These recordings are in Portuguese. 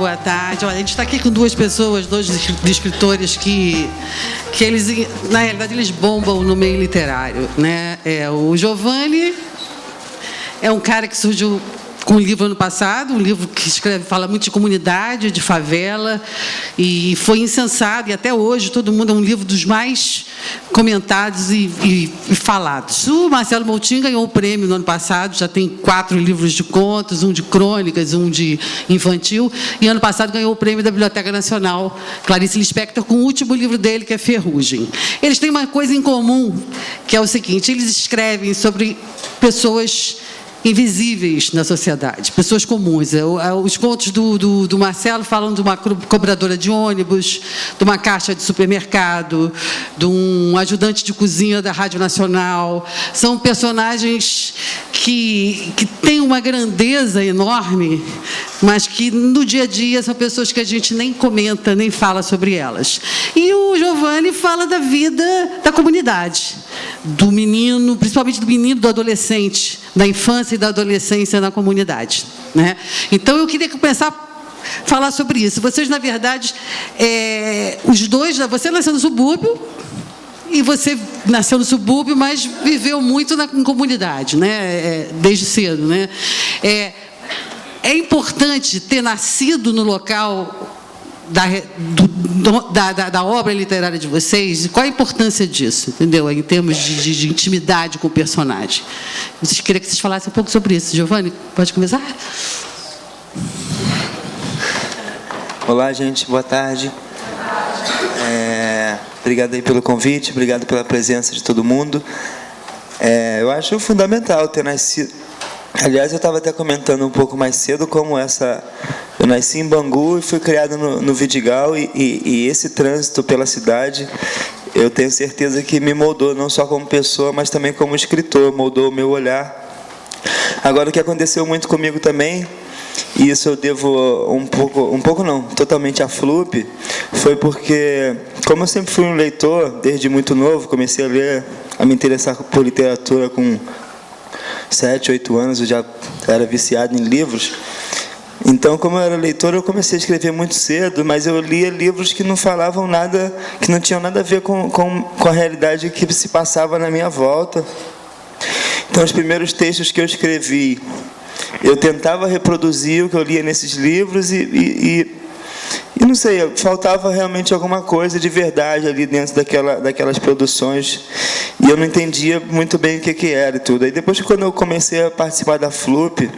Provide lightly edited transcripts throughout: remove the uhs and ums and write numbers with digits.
boa tarde. Olha, a gente está aqui com duas pessoas, dois escritores que eles, na realidade, eles bombam no meio literário, né? O Giovanni é um cara que surgiu com um livro ano passado, um livro que fala muito de comunidade, de favela, e foi incensado, e até hoje todo mundo é um livro dos mais comentados e falados. O Marcelo Moutinho ganhou o prêmio no ano passado, já tem 4 livros de contos, um de crônicas, um de infantil, e ano passado ganhou o prêmio da Biblioteca Nacional, Clarice Lispector, com o último livro dele, que é Ferrugem. Eles têm uma coisa em comum, que é o seguinte: eles escrevem sobre pessoas invisíveis na sociedade, pessoas comuns. Os contos do Marcelo falam de uma cobradora de ônibus, de uma caixa de supermercado, de um ajudante de cozinha da Rádio Nacional. São personagens que têm uma grandeza enorme, mas que no dia a dia são pessoas que a gente nem comenta, nem fala sobre elas. E o Giovanni fala da vida da comunidade, do menino, principalmente do menino, do adolescente, da infância e da adolescência na comunidade, né? Então, eu queria começar a falar sobre isso. Vocês, na verdade, os dois, você nasceu no subúrbio, e você nasceu no subúrbio, mas viveu muito em comunidade, né? Desde cedo, né? É importante ter nascido no local da obra literária de vocês. Qual a importância disso, entendeu? Em termos de intimidade com o personagem. Eu queria que vocês falassem um pouco sobre isso. Giovanni, pode começar? Olá, gente. Boa tarde. Obrigado aí pelo convite, obrigado pela presença de todo mundo. Eu acho fundamental ter nascido. Aliás, eu estava até comentando um pouco mais cedo como eu nasci em Bangu e fui criado no Vidigal, e esse trânsito pela cidade, eu tenho certeza que me moldou, não só como pessoa, mas também como escritor, moldou o meu olhar. Agora, o que aconteceu muito comigo também, e isso eu devo totalmente à FLUP, foi porque, como eu sempre fui um leitor, desde muito novo, comecei a me interessar por literatura com 7, 8 anos, eu já era viciado em livros. Então, como eu era leitor, eu comecei a escrever muito cedo, mas eu lia livros que não falavam nada, que não tinham nada a ver com a realidade que se passava na minha volta. Então, os primeiros textos que eu escrevi, eu tentava reproduzir o que eu lia nesses livros e não sei, faltava realmente alguma coisa de verdade ali dentro daquelas produções, e eu não entendia muito bem o que era e tudo. Aí depois, quando eu comecei a participar da FLUP,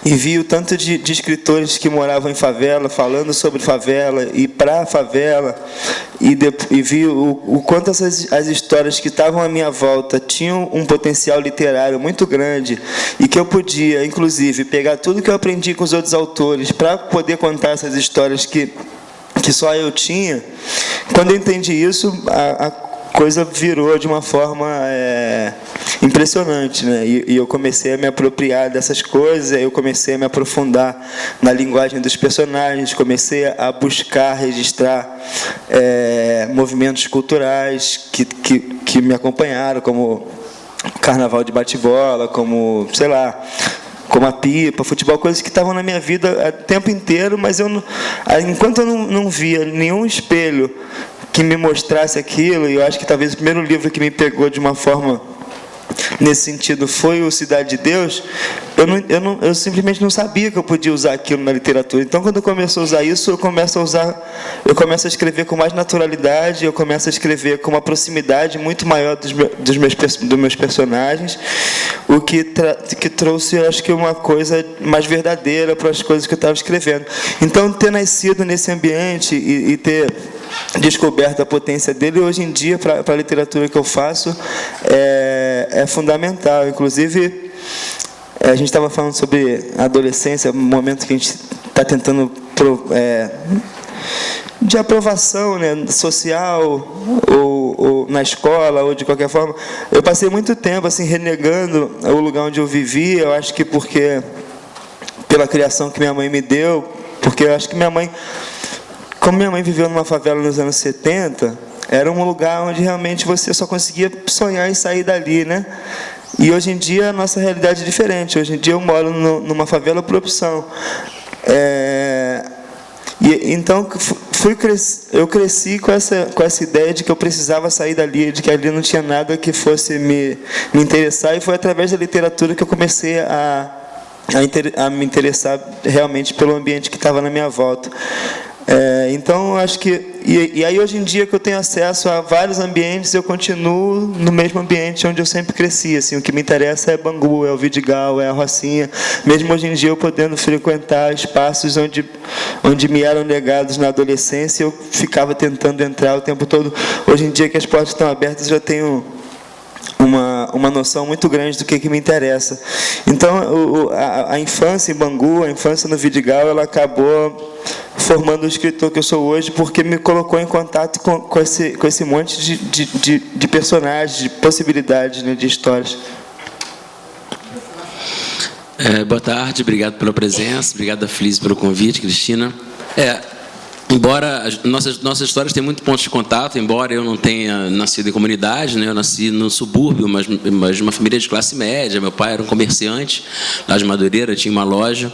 e vi o tanto de escritores que moravam em favela, falando sobre favela e para a favela, e vi o quanto as histórias que estavam à minha volta tinham um potencial literário muito grande, e que eu podia, inclusive, pegar tudo que eu aprendi com os outros autores para poder contar essas histórias que só eu tinha. Quando eu entendi isso, a coisa virou de uma forma impressionante, né? E eu comecei a me apropriar dessas coisas, eu comecei a me aprofundar na linguagem dos personagens, comecei a buscar registrar movimentos culturais que me acompanharam, como Carnaval de Bate-Bola, como, sei lá, como a pipa, futebol, coisas que estavam na minha vida o tempo inteiro, mas enquanto eu não via nenhum espelho que me mostrasse aquilo, e eu acho que talvez o primeiro livro que me pegou de uma forma nesse sentido foi o Cidade de Deus, eu simplesmente não sabia que eu podia usar aquilo na literatura. Então, quando eu começo a usar isso, eu começo a escrever com mais naturalidade, eu começo a escrever com uma proximidade muito maior dos meus personagens, o que trouxe, eu acho que, uma coisa mais verdadeira para as coisas que eu estava escrevendo. Então, ter nascido nesse ambiente e ter descoberto a potência dele, hoje em dia, para a literatura que eu faço, é fundamental. Inclusive, a gente estava falando sobre a adolescência, um momento que a gente está tentando de aprovação, né, social, ou na escola, ou de qualquer forma. Eu passei muito tempo assim renegando o lugar onde eu vivia. Eu acho que pela criação que minha mãe me deu, porque eu acho que como minha mãe viveu numa favela nos anos 70, era um lugar onde realmente você só conseguia sonhar em sair dali, né? E hoje em dia a nossa realidade é diferente. Hoje em dia eu moro numa favela por opção. E então eu cresci com essa ideia de que eu precisava sair dali, de que ali não tinha nada que fosse me interessar, e foi através da literatura que eu comecei a me interessar realmente pelo ambiente que estava na minha volta. Então, acho que... E aí, hoje em dia, que eu tenho acesso a vários ambientes, eu continuo no mesmo ambiente onde eu sempre cresci. Assim, o que me interessa é Bangu, é o Vidigal, é a Rocinha. Mesmo hoje em dia, eu podendo frequentar espaços onde me eram negados na adolescência, eu ficava tentando entrar o tempo todo. Hoje em dia, que as portas estão abertas, eu tenho uma noção muito grande do que me interessa. Então, a infância em Bangu, a infância no Vidigal, ela acabou formando o escritor que eu sou hoje, porque me colocou em contato com esse monte de personagens, de possibilidades, né, de histórias. Boa tarde, obrigado pela presença, obrigado a Feliz pelo convite, Cristina. Embora as nossas histórias têm muitos pontos de contato, embora eu não tenha nascido em comunidade, né, eu nasci no subúrbio, mas de uma família de classe média. Meu pai era um comerciante lá de Madureira, tinha uma loja.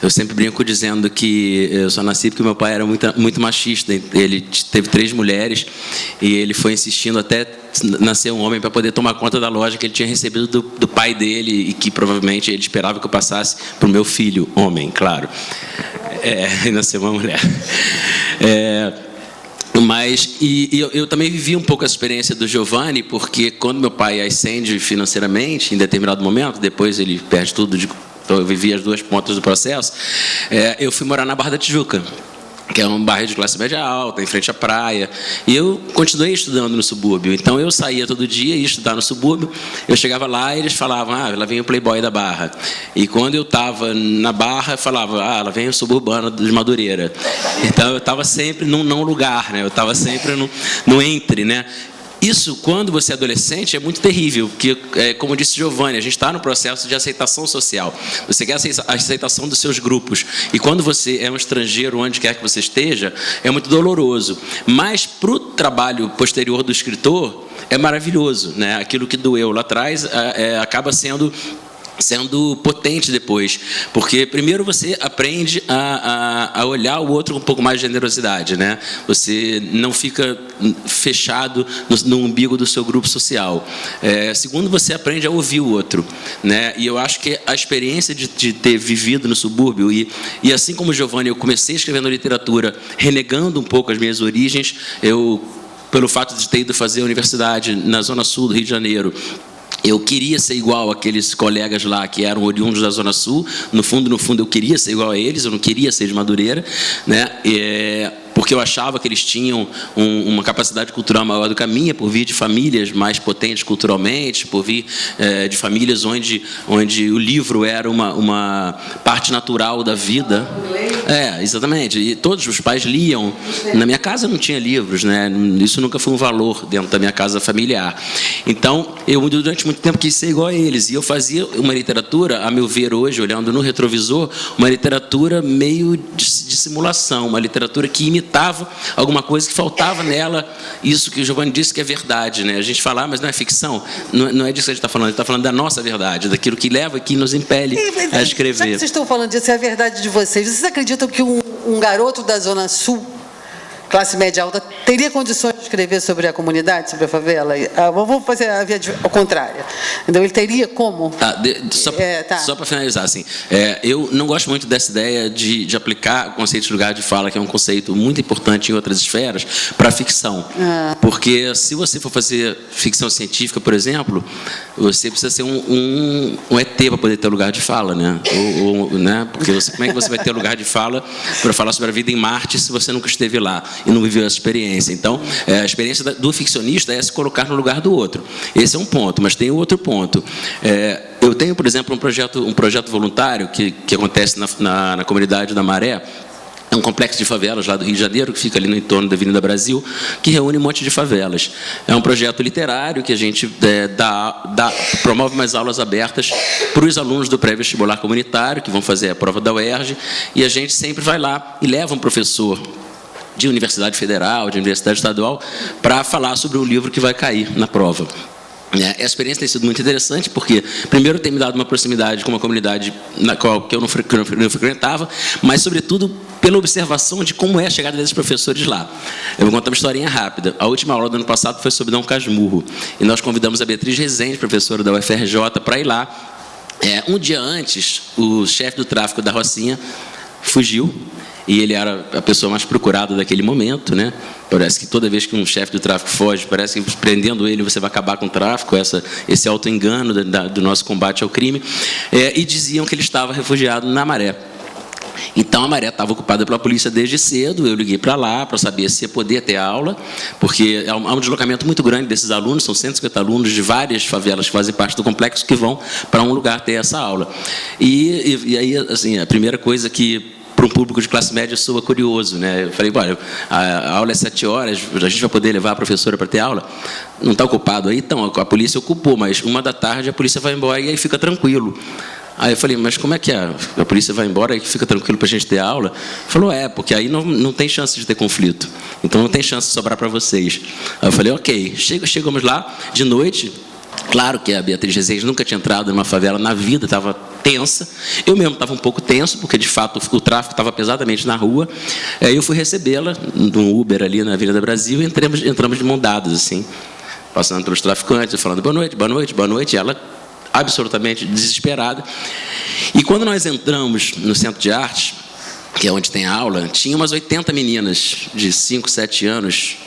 Eu sempre brinco dizendo que eu só nasci porque meu pai era muito machista. Ele teve 3 mulheres e ele foi insistindo até nascer um homem para poder tomar conta da loja que ele tinha recebido do pai dele, e que provavelmente ele esperava que eu passasse para o meu filho, homem, claro. E nasceu uma mulher. Mas eu também vivi um pouco a experiência do Giovanni, porque quando meu pai ascende financeiramente, em determinado momento, depois ele perde tudo, então eu vivi as 2 pontas do processo, eu fui morar na Barra da Tijuca, que é um bairro de classe média alta, em frente à praia, e eu continuei estudando no subúrbio. Então eu saía todo dia e ia estudar no subúrbio. Eu chegava lá e eles falavam: lá vem o playboy da Barra. E quando eu estava na Barra, eu falava: lá vem o suburbano de Madureira. Então eu estava sempre num não lugar, né? Eu estava sempre no entre, né? Isso, quando você é adolescente, é muito terrível, porque, como disse Giovanni, a gente está no processo de aceitação social. Você quer a aceitação dos seus grupos. E quando você é um estrangeiro, onde quer que você esteja, é muito doloroso. Mas, para o trabalho posterior do escritor, é maravilhoso, né? Aquilo que doeu lá atrás acaba sendo potente depois, porque primeiro você aprende a olhar o outro com um pouco mais de generosidade, né? Você não fica fechado no umbigo do seu grupo social. Segundo, você aprende a ouvir o outro, né? E eu acho que a experiência de ter vivido no subúrbio, e assim como o Giovanni, eu comecei escrevendo literatura renegando um pouco as minhas origens. Pelo fato de ter ido fazer a universidade na Zona Sul do Rio de Janeiro, eu queria ser igual àqueles colegas lá que eram oriundos da Zona Sul. No fundo, eu queria ser igual a eles, eu não queria ser de Madureira, né? Porque eu achava que eles tinham uma capacidade cultural maior do que a minha, por vir de famílias mais potentes culturalmente, por vir de famílias onde o livro era uma parte natural da vida. Exatamente. E todos os pais liam. Na minha casa não tinha livros, né? Isso nunca foi um valor dentro da minha casa familiar. Então, eu durante muito tempo quis ser igual a eles. E eu fazia uma literatura, a meu ver hoje, olhando no retrovisor, uma literatura meio de simulação, uma literatura que imitava alguma coisa que faltava nela. Isso que o Giovanni disse que é verdade, né? A gente fala, mas não é ficção. Não é disso que a gente está falando. A gente está falando da nossa verdade, daquilo que leva, que nos impele a escrever. Já que vocês estão falando disso, é a verdade de vocês acreditam que um garoto da Zona Sul, classe média alta, teria condições de escrever sobre a comunidade, sobre a favela? Vamos fazer a via ao contrário. Então, ele teria como? Só para finalizar, assim, eu não gosto muito dessa ideia de aplicar o conceito de lugar de fala, que é um conceito muito importante em outras esferas, para a ficção. Porque se você for fazer ficção científica, por exemplo, você precisa ser um ET para poder ter lugar de fala, né? Né? Porque como é que você vai ter lugar de fala para falar sobre a vida em Marte se você nunca esteve lá e não viveu essa experiência? Então, a experiência do ficcionista é se colocar no lugar do outro. Esse é um ponto, mas tem outro ponto. Eu tenho, por exemplo, um projeto voluntário que acontece na comunidade da Maré. É um complexo de favelas lá do Rio de Janeiro, que fica ali no entorno da Avenida Brasil, que reúne um monte de favelas. É um projeto literário que a gente promove umas aulas abertas para os alunos do pré-vestibular comunitário, que vão fazer a prova da UERJ, e a gente sempre vai lá e leva um professor de universidade federal, de universidade estadual, para falar sobre o livro que vai cair na prova. A experiência tem sido muito interessante, porque, primeiro, tem me dado uma proximidade com uma comunidade na qual que eu não frequentava, mas, sobretudo, pela observação de como é a chegada desses professores lá. Eu vou contar uma historinha rápida. A última aula do ano passado foi sobre Dom Casmurro, e nós convidamos a Beatriz Rezende, professora da UFRJ, para ir lá. Um dia antes, o chefe do tráfico da Rocinha fugiu, e ele era a pessoa mais procurada daquele momento, né? Parece que toda vez que um chefe do tráfico foge, parece que prendendo ele você vai acabar com o tráfico, esse auto-engano do nosso combate ao crime. E diziam que ele estava refugiado na Maré. Então, a Maré estava ocupada pela polícia desde cedo. Eu liguei para lá para saber se ia poder ter aula, porque há um deslocamento muito grande desses alunos, são 150 alunos de várias favelas que fazem parte do complexo que vão para um lugar ter essa aula. E aí, assim, a primeira coisa que para um público de classe média soa curioso, né? Eu falei, olha, a aula é 7 horas, a gente vai poder levar a professora para ter aula? Não está ocupado aí? Então, a polícia ocupou, mas 1h a polícia vai embora e aí fica tranquilo. Aí eu falei, mas como é que a polícia vai embora e fica tranquilo para a gente ter aula? Falou, porque aí não tem chance de ter conflito, então não tem chance de sobrar para vocês. Aí eu falei, ok, chegamos lá de noite. Claro que a Beatriz Rezende nunca tinha entrado numa favela na vida, estava tensa. Eu mesmo estava um pouco tenso, porque, de fato, o tráfico estava pesadamente na rua. Eu fui recebê-la num Uber ali na Avenida Brasil e entramos de mão dadas, assim, passando pelos traficantes, falando boa noite, boa noite, boa noite. E ela, absolutamente desesperada. E quando nós entramos no Centro de Arte, que é onde tem a aula, tinha umas 80 meninas de 5, 7 anos,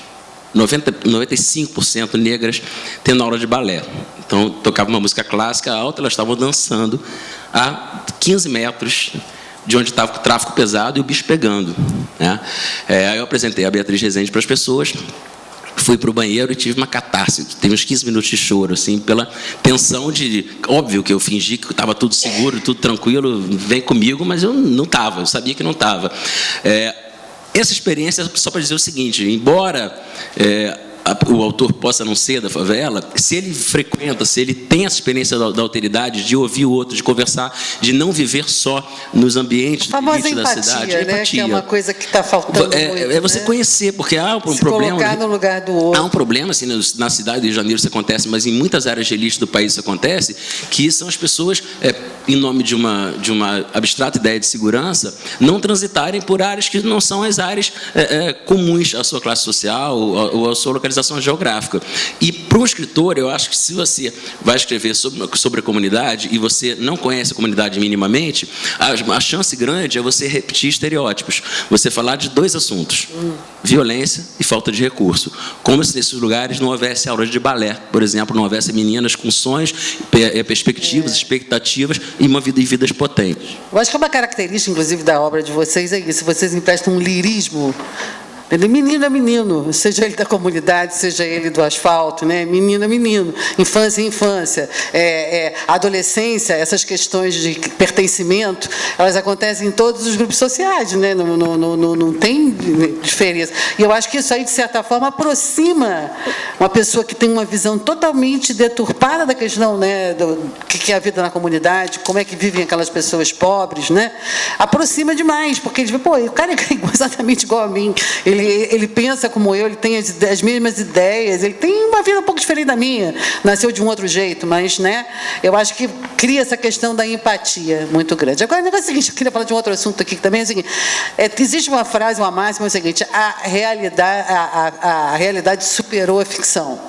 95% negras, tendo aula de balé. Então, tocava uma música clássica alta, elas estavam dançando a 15 metros de onde estava o tráfico pesado e o bicho pegando, né? Aí eu apresentei a Beatriz Rezende para as pessoas, fui para o banheiro e tive uma catarse, teve uns 15 minutos de choro, assim, pela tensão de... Óbvio que eu fingi que estava tudo seguro, tudo tranquilo, vem comigo, mas eu não estava, eu sabia que não estava. Essa experiência, só para dizer o seguinte, embora o autor possa não ser da favela, se ele frequenta, se ele tem essa experiência da alteridade, de ouvir o outro, de conversar, de não viver só nos ambientes da cidade, né? Empatia. Que é uma coisa que está faltando muito, você conhecer, porque há um se problema... colocar no lugar do outro. Há um problema, assim, na cidade do Rio de Janeiro isso acontece, mas em muitas áreas de elite do país isso acontece, que são as pessoas, em nome de uma abstrata ideia de segurança, não transitarem por áreas que não são as áreas comuns à sua classe social ou à sua localização geográfica. E para um escritor, eu acho que se você vai escrever sobre a comunidade e você não conhece a comunidade minimamente, a chance grande é você repetir estereótipos. Você falar de 2 assuntos, violência e falta de recurso. Como se nesses lugares não houvesse aula de balé, por exemplo, não houvesse meninas com sonhos, perspectivas, expectativas e vidas potentes. Eu acho que é uma característica, inclusive, da obra de vocês, é isso. Vocês emprestam um lirismo. Menino é menino, seja ele da comunidade, seja ele do asfalto, né? Menino é menino, infância é infância, adolescência, essas questões de pertencimento, elas acontecem em todos os grupos sociais, né? Não tem diferença. E eu acho que isso aí, de certa forma, aproxima uma pessoa que tem uma visão totalmente deturpada da questão, né, do que é a vida na comunidade, como é que vivem aquelas pessoas pobres, né? Aproxima demais, porque ele vê, o cara é exatamente igual a mim, ele pensa como eu, ele tem as mesmas ideias, ele tem uma vida um pouco diferente da minha, nasceu de um outro jeito, mas, né, eu acho que cria essa questão da empatia muito grande. Agora, o negócio é o seguinte, eu queria falar de um outro assunto aqui que também é o seguinte, existe uma frase, uma máxima, é o seguinte, a realidade superou a ficção.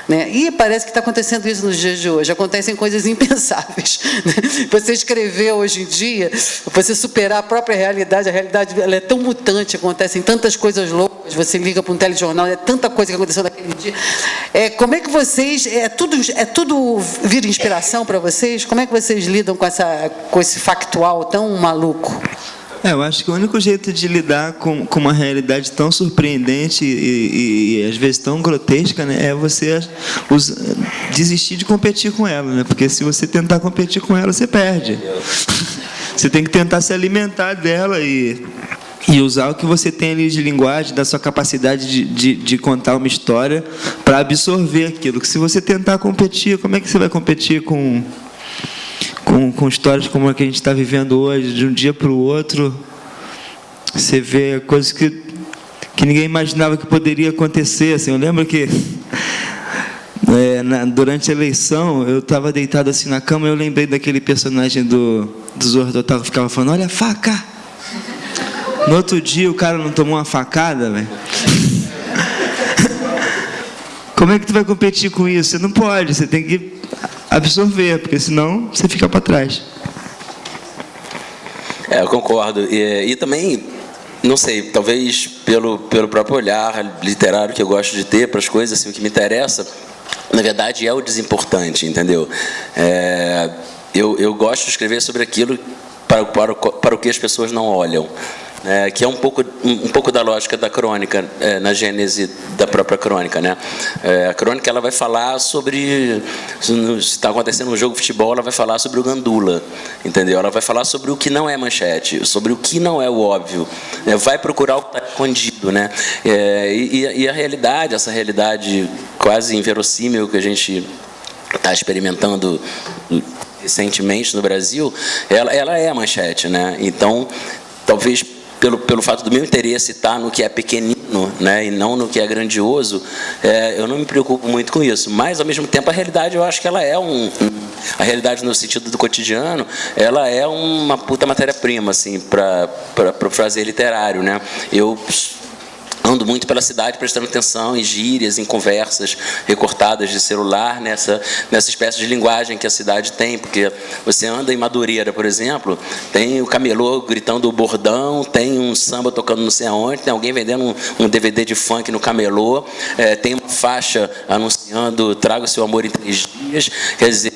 Né? E parece que está acontecendo isso nos dias de hoje, acontecem coisas impensáveis, né? Você escrever hoje em dia, você superar a própria realidade, a realidade ela é tão mutante, acontecem tantas coisas loucas, você liga para um telejornal, é tanta coisa que aconteceu naquele dia. Como é que vocês, tudo vira inspiração para vocês? Como é que vocês lidam com esse factual tão maluco? Eu acho que o único jeito de lidar com uma realidade tão surpreendente e às vezes tão grotesca, né, é você desistir de competir com ela, né? Porque se você tentar competir com ela, você perde. Você tem que tentar se alimentar dela e usar o que você tem ali de linguagem, da sua capacidade de contar uma história para absorver aquilo. Que se você tentar competir, como é que você vai competir com histórias como a que a gente está vivendo hoje, de um dia para o outro? Você vê coisas que ninguém imaginava que poderia acontecer. Assim, eu lembro que durante a eleição, eu estava deitado assim na cama e eu lembrei daquele personagem do Zorro Total que ficava falando, olha a faca! No outro dia o cara não tomou uma facada, velho. Como é que tu vai competir com isso? Você não pode, você tem que absorver, porque senão você fica para trás. Eu concordo. E também, não sei, talvez pelo próprio olhar literário que eu gosto de ter para as coisas, assim, o que me interessa, na verdade, é o desimportante, entendeu? Eu gosto de escrever sobre aquilo para o que as pessoas não olham. Que é um pouco da lógica da crônica, na gênese da própria crônica, né? A crônica ela vai falar sobre, se está acontecendo um jogo de futebol, ela vai falar sobre o gandula, entendeu? Ela vai falar sobre o que não é manchete, sobre o que não é o óbvio, vai procurar o que está escondido, né? E a realidade, essa realidade quase inverossímil que a gente está experimentando recentemente no Brasil, ela é a manchete, né? Então, talvez pelo fato do meu interesse estar no que é pequenino, né, e não no que é grandioso, eu não me preocupo muito com isso. Mas, ao mesmo tempo, a realidade, eu acho que ela é a realidade no sentido do cotidiano, ela é uma puta matéria-prima, assim, para o fazer literário, né? Eu ando muito pela cidade prestando atenção em gírias, em conversas recortadas de celular, nessa espécie de linguagem que a cidade tem, porque você anda em Madureira, por exemplo, tem o camelô gritando o bordão, tem um samba tocando não sei aonde, tem alguém vendendo um DVD de funk no camelô, tem uma faixa anunciando traga o seu amor em 3 dias, quer dizer,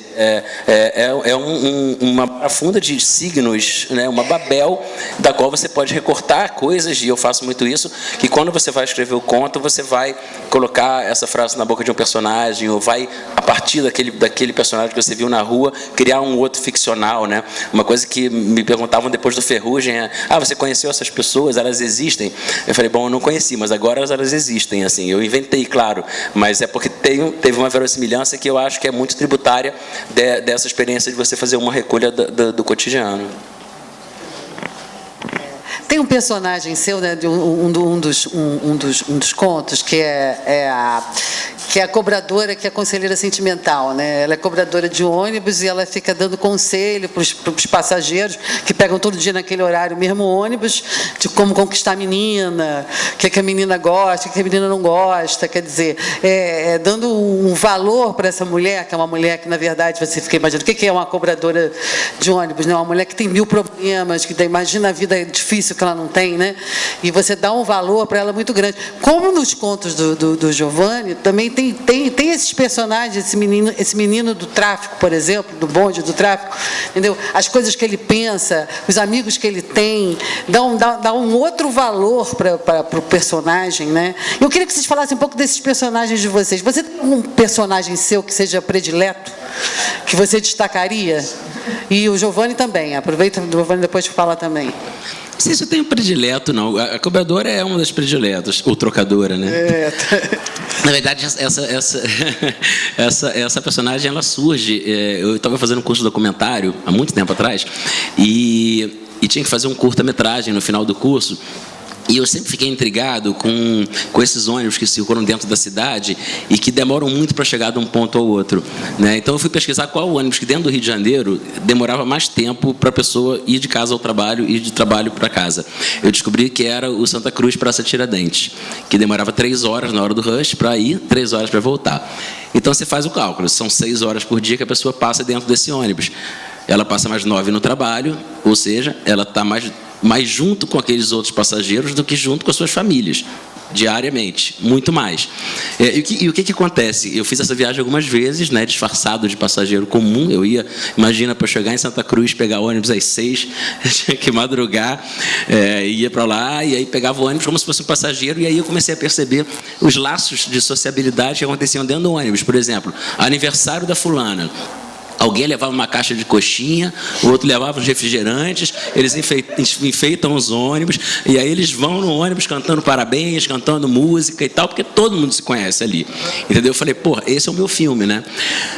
uma profunda de signos, né, uma Babel, da qual você pode recortar coisas, e eu faço muito isso, que quando você vai escrever o conto, você vai colocar essa frase na boca de um personagem, ou vai, a partir daquele personagem que você viu na rua, criar um outro ficcional, né? Uma coisa que me perguntavam depois do Ferrugem você conheceu essas pessoas? Elas existem? Eu falei, bom, eu não conheci, mas agora elas existem, assim. Eu inventei, claro, mas é porque teve uma verossimilhança que eu acho que é muito tributária dessa experiência de você fazer uma recolha do cotidiano. Tem um personagem seu, né, de um dos contos, que é a cobradora, que é a conselheira sentimental, né? Ela é cobradora de ônibus e ela fica dando conselho para os passageiros que pegam todo dia naquele horário o mesmo ônibus, de como conquistar a menina, o que a menina gosta, o que a menina não gosta, quer dizer, dando um valor para essa mulher, que é uma mulher que, na verdade, você fica imaginando, o que é uma cobradora de ônibus, né? Uma mulher que tem 1000 problemas, que imagina a vida difícil que ela não tem, né? E você dá um valor para ela muito grande. Como nos contos do Giovanni, também tem esses personagens, esse menino do tráfico, por exemplo, do bonde do tráfico, entendeu? As coisas que ele pensa, os amigos que ele tem, dá um outro valor para o personagem, né? Eu queria que vocês falassem um pouco desses personagens de vocês. Você tem algum personagem seu que seja predileto, que você destacaria? E o Giovanni também. Aproveita, o Giovanni depois fala também. Não sei se eu tenho predileto, não. A cobradora é uma das prediletas, ou trocadora, né? Na verdade, essa personagem, ela surge... eu estava fazendo um curso de documentário, há muito tempo atrás, e tinha que fazer um curta-metragem no final do curso. E eu sempre fiquei intrigado com esses ônibus que circulam dentro da cidade e que demoram muito para chegar de um ponto ao outro, né? Então eu fui pesquisar qual ônibus que dentro do Rio de Janeiro demorava mais tempo para a pessoa ir de casa ao trabalho e de trabalho para casa. Eu descobri que era o Santa Cruz Praça Tiradentes, que demorava 3 horas na hora do rush para ir, 3 horas para voltar. Então você faz o cálculo, são 6 horas por dia que a pessoa passa dentro desse ônibus. Ela passa mais 9 no trabalho, ou seja, ela está mais junto com aqueles outros passageiros do que junto com as suas famílias, diariamente, muito mais. E o que acontece? Eu fiz essa viagem algumas vezes, né, disfarçado de passageiro comum. Eu imagina, para chegar em Santa Cruz, pegar ônibus às 6, tinha que madrugar, ia para lá, e aí pegava o ônibus como se fosse um passageiro, e aí eu comecei a perceber os laços de sociabilidade que aconteciam dentro do ônibus. Por exemplo, aniversário da fulana. Alguém levava uma caixa de coxinha, o outro levava os refrigerantes, eles enfeitam os ônibus, e aí eles vão no ônibus cantando parabéns, cantando música e tal, porque todo mundo se conhece ali. Entendeu? Eu falei, esse é o meu filme, né?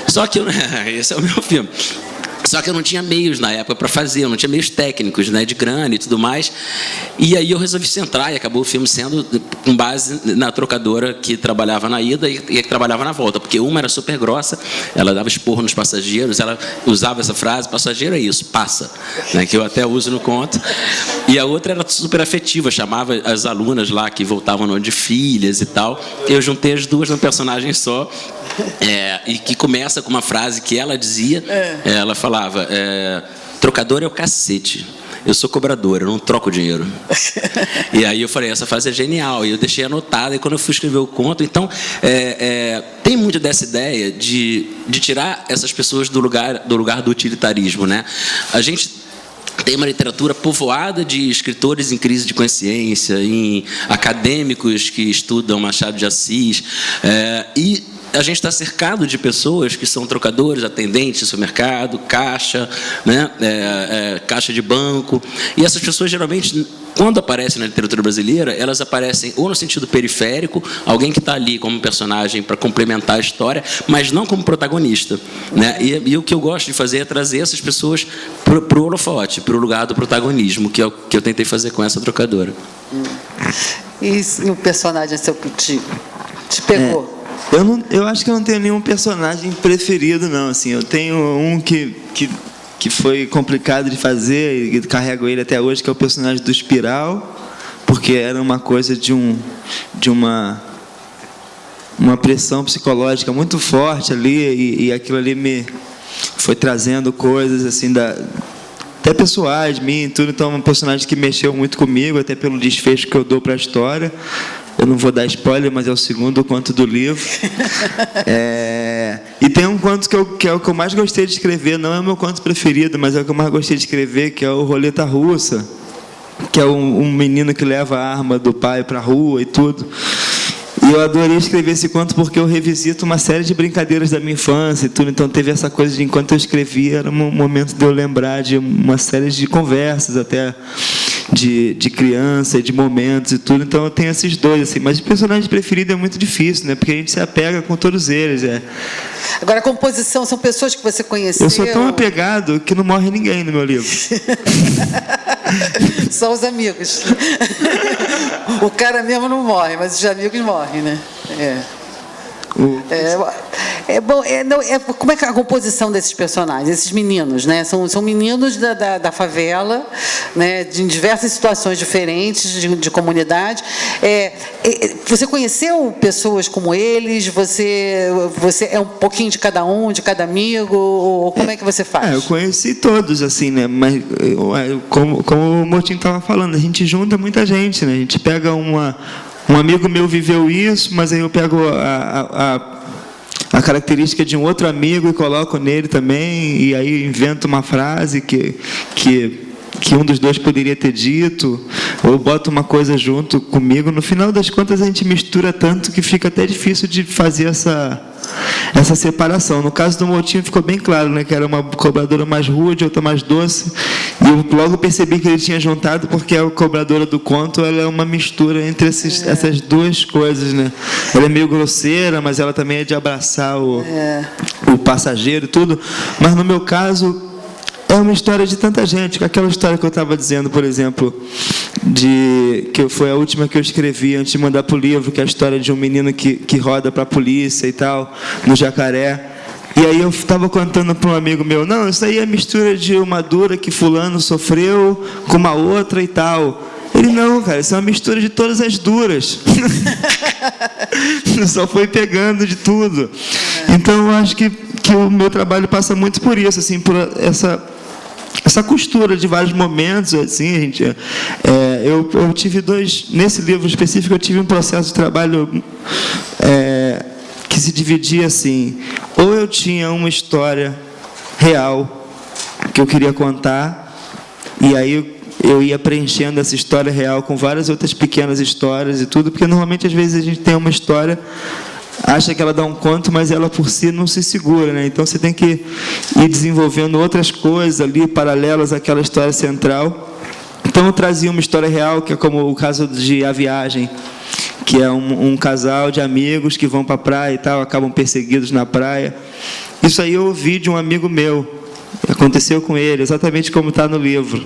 Só que esse é o meu filme. Só que eu não tinha meios na época para fazer, eu não tinha meios técnicos, né, de grana e tudo mais. E aí eu resolvi centrar, e acabou o filme sendo com base na trocadora que trabalhava na ida e que trabalhava na volta, porque uma era super grossa, ela dava esporro nos passageiros, ela usava essa frase: passageiro é isso, passa, né, que eu até uso no conto. E a outra era super afetiva, chamava as alunas lá que voltavam no ano de filhas e tal. Eu juntei as duas num personagem só. E que começa com uma frase que ela dizia. Ela falava: trocador é o cacete, eu sou cobradora, eu não troco dinheiro. E aí eu falei: essa frase é genial, e eu deixei anotada. E quando eu fui escrever o conto, então tem muito dessa ideia de tirar essas pessoas do lugar do utilitarismo, né? A gente tem uma literatura povoada de escritores em crise de consciência, em acadêmicos que estudam Machado de Assis, e a gente está cercado de pessoas que são trocadores, atendentes de supermercado, caixa, né? Caixa de banco. E essas pessoas, geralmente, quando aparecem na literatura brasileira, elas aparecem ou no sentido periférico, alguém que está ali como personagem para complementar a história, mas não como protagonista, né? E o que eu gosto de fazer é trazer essas pessoas para o holofote, para o lugar do protagonismo, que é o que eu tentei fazer com essa trocadora. E o personagem seu que te pegou? Eu acho que eu não tenho nenhum personagem preferido, não. Assim, eu tenho um que foi complicado de fazer e carrego ele até hoje, que é o personagem do Espiral, porque era uma coisa de uma pressão psicológica muito forte ali, e aquilo ali me foi trazendo coisas assim até pessoais de mim, tudo. Então é um personagem que mexeu muito comigo, até pelo desfecho que eu dou para a história. Eu não vou dar spoiler, mas é o segundo conto do livro. E tem um conto que é o que eu mais gostei de escrever. Não é o meu conto preferido, mas é o que eu mais gostei de escrever, que é o Roleta Russa, que é um menino que leva a arma do pai para a rua e tudo. E eu adorei escrever esse conto porque eu revisito uma série de brincadeiras da minha infância e tudo. Então teve essa coisa de, enquanto eu escrevia, era um momento de eu lembrar de uma série de conversas até de criança e de momentos e tudo. Então eu tenho esses dois, assim. Mas o personagem preferido é muito difícil, né? Porque a gente se apega com todos eles. Agora, a composição, são pessoas que você conheceu? Eu sou tão apegado que não morre ninguém no meu livro. Só os amigos. O cara mesmo não morre, mas os amigos morrem, né? Como é que é a composição desses personagens, esses meninos, né? São meninos da favela, né? De diversas situações diferentes de comunidade. Você conheceu pessoas como eles? Você é um pouquinho de cada amigo? Ou como é que você faz? Eu conheci todos, assim, né? Mas como o Motinho estava falando, a gente junta muita gente, né? A gente pega um amigo meu viveu isso, mas aí eu pego a característica de um outro amigo e coloco nele também, e aí invento uma frase que um dos dois poderia ter dito, ou boto uma coisa junto comigo. No final das contas, a gente mistura tanto que fica até difícil de fazer essa separação. No caso do Motinho ficou bem claro, né, que era uma cobradora mais rude, outra mais doce, e eu logo percebi que ele tinha juntado, porque a cobradora do conto, ela é uma mistura entre essas duas coisas, né? Ela é meio grosseira, mas ela também é de abraçar o passageiro e tudo. Mas no meu caso é uma história de tanta gente. Aquela história que eu estava dizendo, por exemplo, que foi a última que eu escrevi antes de mandar para o livro, que é a história de um menino que roda para a polícia e tal, no Jacaré. E aí eu estava contando para um amigo meu: não, isso aí é mistura de uma dura que fulano sofreu com uma outra e tal. Ele: não, cara, isso é uma mistura de todas as duras. Só foi pegando de tudo. Então eu acho que o meu trabalho passa muito por isso, assim, por essa costura de vários momentos, assim. Eu tive nesse livro específico, eu tive um processo de trabalho que se dividia assim: ou eu tinha uma história real que eu queria contar, e aí eu ia preenchendo essa história real com várias outras pequenas histórias e tudo, porque normalmente às vezes a gente tem uma história, acha que ela dá um conto, mas ela por si não se segura, né? Então você tem que ir desenvolvendo outras coisas ali paralelas àquela história central. Então eu trazia uma história real, que é como o caso de A Viagem, que é um casal de amigos que vão para a praia e tal, acabam perseguidos na praia. Isso aí eu ouvi de um amigo meu, Aconteceu com ele, exatamente como está no livro.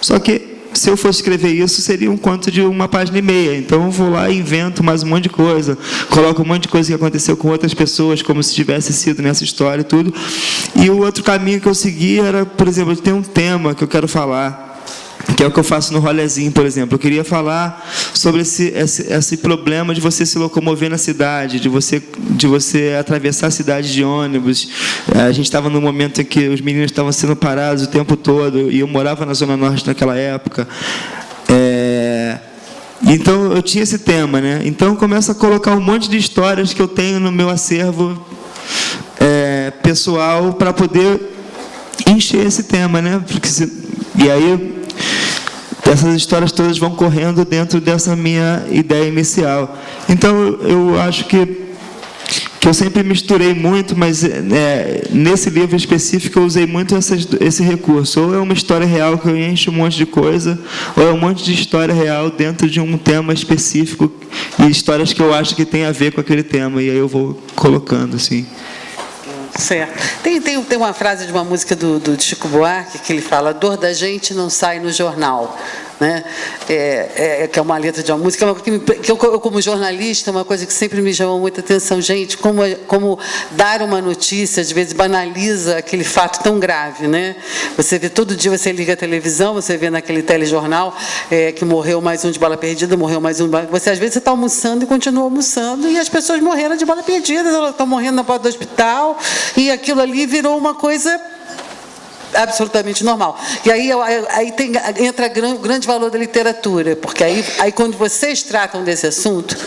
Só que, se eu fosse escrever isso, seria um conto de 1,5 página. Então, eu vou lá e invento mais um monte de coisa. Coloco um monte de coisa que aconteceu com outras pessoas, como se tivesse sido nessa história e tudo. E o outro caminho que eu segui era, por exemplo, tem um tema que eu quero falar, que é o que eu faço no rolezinho, por exemplo. Eu queria falar sobre esse problema de você se locomover na cidade, de você atravessar a cidade de ônibus. A gente estava num momento em que os meninos estavam sendo parados o tempo todo, e eu morava na Zona Norte naquela época. Então, eu tinha esse tema, né? Então, eu começo a colocar um monte de histórias que eu tenho no meu acervo pessoal para poder encher esse tema, né? E aí, essas histórias todas vão correndo dentro dessa minha ideia inicial. Então, eu acho que eu sempre misturei muito, mas nesse livro específico eu usei muito esse recurso. Ou é uma história real que eu encho um monte de coisa, ou é um monte de história real dentro de um tema específico, e histórias que eu acho que tem a ver com aquele tema, e aí eu vou colocando, assim. Certo. Tem uma frase de uma música do Chico Buarque que ele fala: a dor da gente não sai no jornal. Né? Que é uma letra de uma música, que eu, como jornalista, uma coisa que sempre me chamou muita atenção, gente, como dar uma notícia, às vezes, banaliza aquele fato tão grave, né? Você vê, todo dia você liga a televisão, você vê naquele telejornal que morreu mais um de bala perdida, morreu mais um... Você, às vezes, você está almoçando e continua almoçando, e as pessoas morreram de bala perdida, elas estão morrendo na porta do hospital, e aquilo ali virou uma coisa absolutamente normal. E aí entra o grande valor da literatura, porque aí quando vocês tratam desse assunto,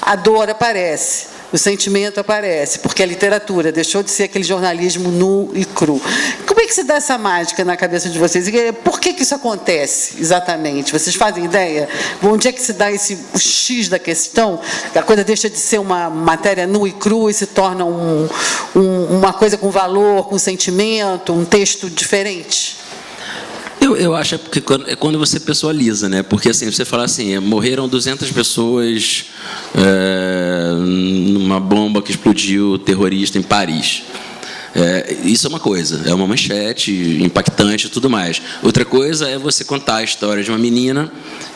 a dor aparece, o sentimento aparece, porque a literatura deixou de ser aquele jornalismo nu e cru. Como é que se dá essa mágica na cabeça de vocês? E por que isso acontece, exatamente? Vocês fazem ideia? Onde é que se dá o X da questão? A coisa deixa de ser uma matéria nua e crua e se torna uma coisa com valor, com sentimento, um texto diferente? Eu acho que quando você pessoaliza, né? Porque assim, você fala assim, morreram 200 pessoas numa bomba que explodiu terrorista em Paris. Isso é uma coisa, é uma manchete impactante e tudo mais. Outra coisa é você contar a história de uma menina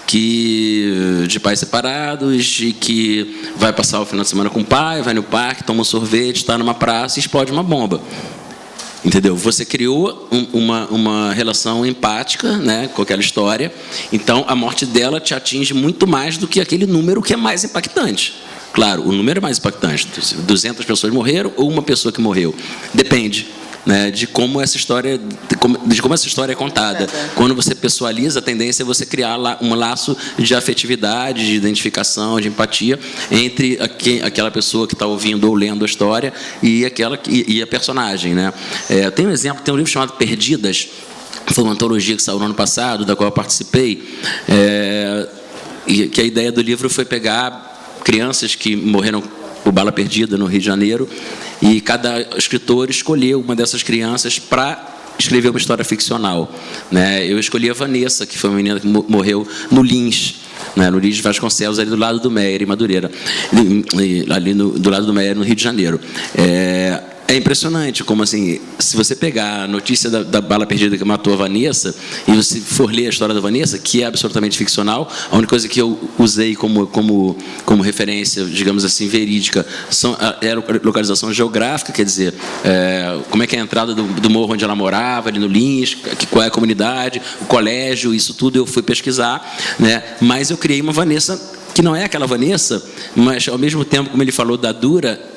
de pais separados e que vai passar o final de semana com o pai, vai no parque, toma um sorvete, está numa praça e explode uma bomba. Entendeu? Você criou uma relação empática, né, com aquela história. Então, a morte dela te atinge muito mais do que aquele número que é mais impactante. Claro, o número é mais impactante. 200 pessoas morreram ou uma pessoa que morreu. Depende, né, de como essa história é contada. Quando você pessoaliza, a tendência é você criar um laço de afetividade, de identificação, de empatia entre aquela pessoa que está ouvindo ou lendo a história e a personagem, né? Tem um exemplo, tem um livro chamado Perdidas, foi uma antologia que saiu no ano passado, da qual eu participei, e que a ideia do livro foi pegar crianças que morreram por bala perdida no Rio de Janeiro, e cada escritor escolheu uma dessas crianças para escrever uma história ficcional, né? Eu escolhi a Vanessa, que foi uma menina que morreu no Lins, né, no Lins de Vasconcelos, ali do lado do Meier, em Madureira, ali do lado do Meier, no Rio de Janeiro. É impressionante como, assim, se você pegar a notícia da bala perdida que matou a Vanessa e você for ler a história da Vanessa, que é absolutamente ficcional, a única coisa que eu usei como referência, digamos assim, verídica, era a localização geográfica, quer dizer, como é que é a entrada do morro onde ela morava, ali no Lins, qual é a comunidade, o colégio, isso tudo eu fui pesquisar, né? Mas eu criei uma Vanessa que não é aquela Vanessa, mas, ao mesmo tempo, como ele falou da Dura,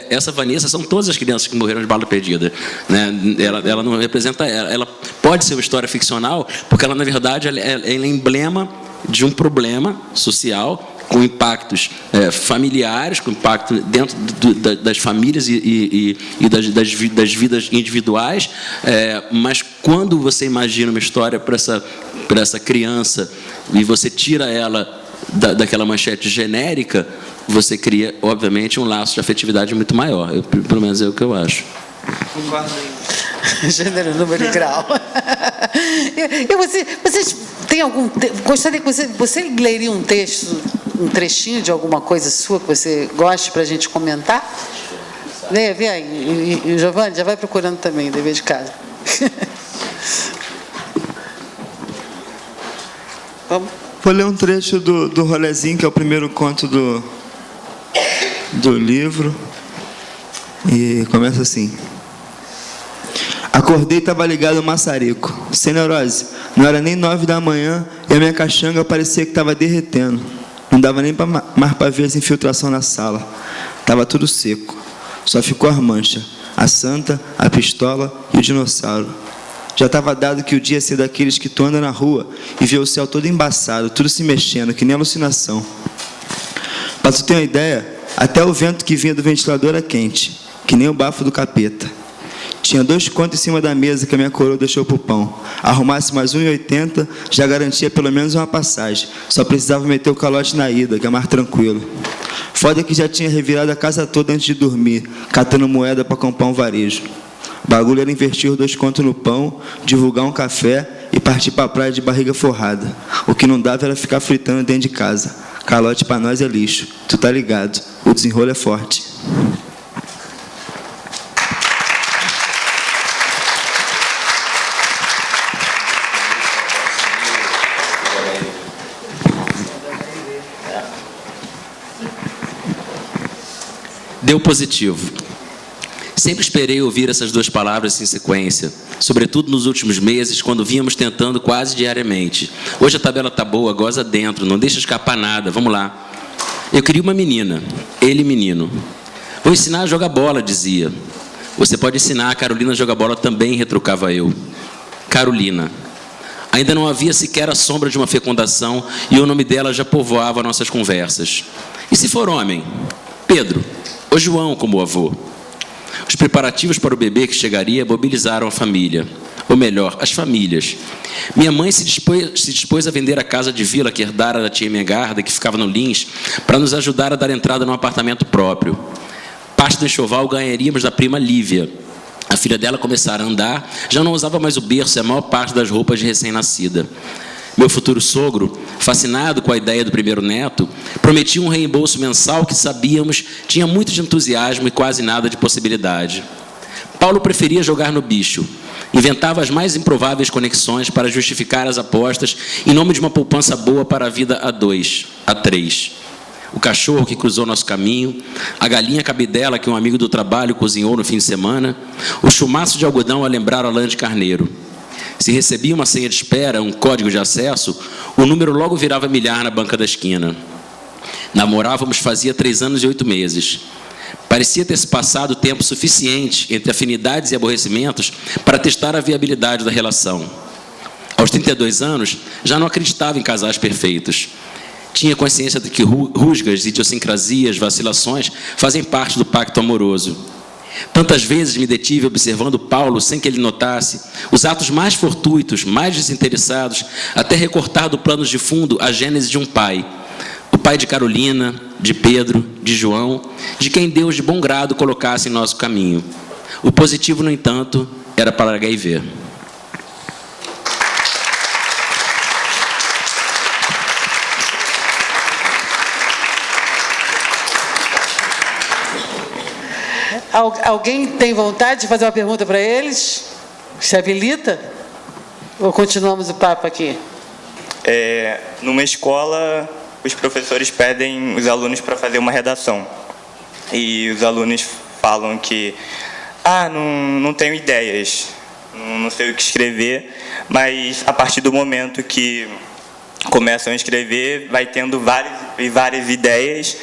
essa Vanessa são todas as crianças que morreram de bala perdida, né? Ela não representa ela pode ser uma história ficcional, porque ela, na verdade, ela é emblema de um problema social com impactos familiares, com impacto dentro das famílias e das vidas individuais, mas quando você imagina uma história para essa criança e você tira ela daquela manchete genérica, você cria, obviamente, um laço de afetividade muito maior. Pelo menos é o que eu acho. Gênero, número e grau. E vocês têm algum... Gostaria que você leria um texto, um trechinho de alguma coisa sua que você goste para a gente comentar? Vê aí. E Giovanni, já vai procurando também, dever de casa. Vamos. Vou ler um trecho do Rolezinho, que é o primeiro conto do livro. E começa assim. Acordei e estava ligado ao maçarico. Sem neurose. Não era nem 9 da manhã e a minha caxanga parecia que estava derretendo. Não dava nem mais para ver as infiltrações na sala. Estava tudo seco. Só ficou a mancha, a santa, a pistola e o dinossauro. Já estava dado que o dia ia ser daqueles que tu anda na rua e vê o céu todo embaçado, tudo se mexendo, que nem alucinação. Para tu ter uma ideia, até o vento que vinha do ventilador era quente, que nem o bafo do capeta. Tinha 2 contos em cima da mesa que a minha coroa deixou pro pão. Arrumasse mais 1,80, já garantia pelo menos uma passagem. Só precisava meter o calote na ida, que é mais tranquilo. Foda é que já tinha revirado a casa toda antes de dormir, catando moeda para comprar um varejo. O bagulho era investir os 2 contos no pão, divulgar um café e partir para a praia de barriga forrada. O que não dava era ficar fritando dentro de casa. Calote para nós é lixo. Tu tá ligado. O desenrolo é forte. Deu positivo. Sempre esperei ouvir essas 2 palavras em sequência, sobretudo nos últimos meses, quando vínhamos tentando quase diariamente. Hoje a tabela tá boa, goza dentro, não deixa escapar nada, vamos lá. Eu queria uma menina, ele menino. Vou ensinar a jogar bola, dizia. Você pode ensinar a Carolina a jogar bola também, retrucava eu. Carolina. Ainda não havia sequer a sombra de uma fecundação e o nome dela já povoava nossas conversas. E se for homem? Pedro. Ou João, como avô. Os preparativos para o bebê que chegaria mobilizaram a família. Ou melhor, as famílias. Minha mãe se dispôs a vender a casa de vila que herdara da tia Mengarda, que ficava no Lins, para nos ajudar a dar entrada num apartamento próprio. Parte do enxoval ganharíamos da prima Lívia. A filha dela começara a andar, já não usava mais o berço e a maior parte das roupas de recém-nascida. Meu futuro sogro, fascinado com a ideia do primeiro neto, prometia um reembolso mensal que sabíamos tinha muito de entusiasmo e quase nada de possibilidade. Paulo preferia jogar no bicho. Inventava as mais improváveis conexões para justificar as apostas em nome de uma poupança boa para a vida a 2, a 3. O cachorro que cruzou nosso caminho, a galinha cabidela que um amigo do trabalho cozinhou no fim de semana, o chumaço de algodão a lembrar a lã de carneiro. Se recebia uma senha de espera, um código de acesso, o número logo virava milhar na banca da esquina. Namorávamos fazia 3 anos e 8 meses. Parecia ter se passado tempo suficiente entre afinidades e aborrecimentos para testar a viabilidade da relação. Aos 32 anos, já não acreditava em casais perfeitos. Tinha consciência de que rusgas, idiosincrasias, vacilações fazem parte do pacto amoroso. Tantas vezes me detive observando Paulo sem que ele notasse os atos mais fortuitos, mais desinteressados, até recortar do plano de fundo a gênese de um pai. O pai de Carolina, de Pedro, de João, de quem Deus de bom grado colocasse em nosso caminho. O positivo, no entanto, era para HIV. Alguém tem vontade de fazer uma pergunta para eles? Se habilita? Ou continuamos o papo aqui? Numa escola, os professores pedem os alunos para fazer uma redação. E os alunos falam que não tenho ideias, não sei o que escrever, mas a partir do momento que começam a escrever, vai tendo várias ideias,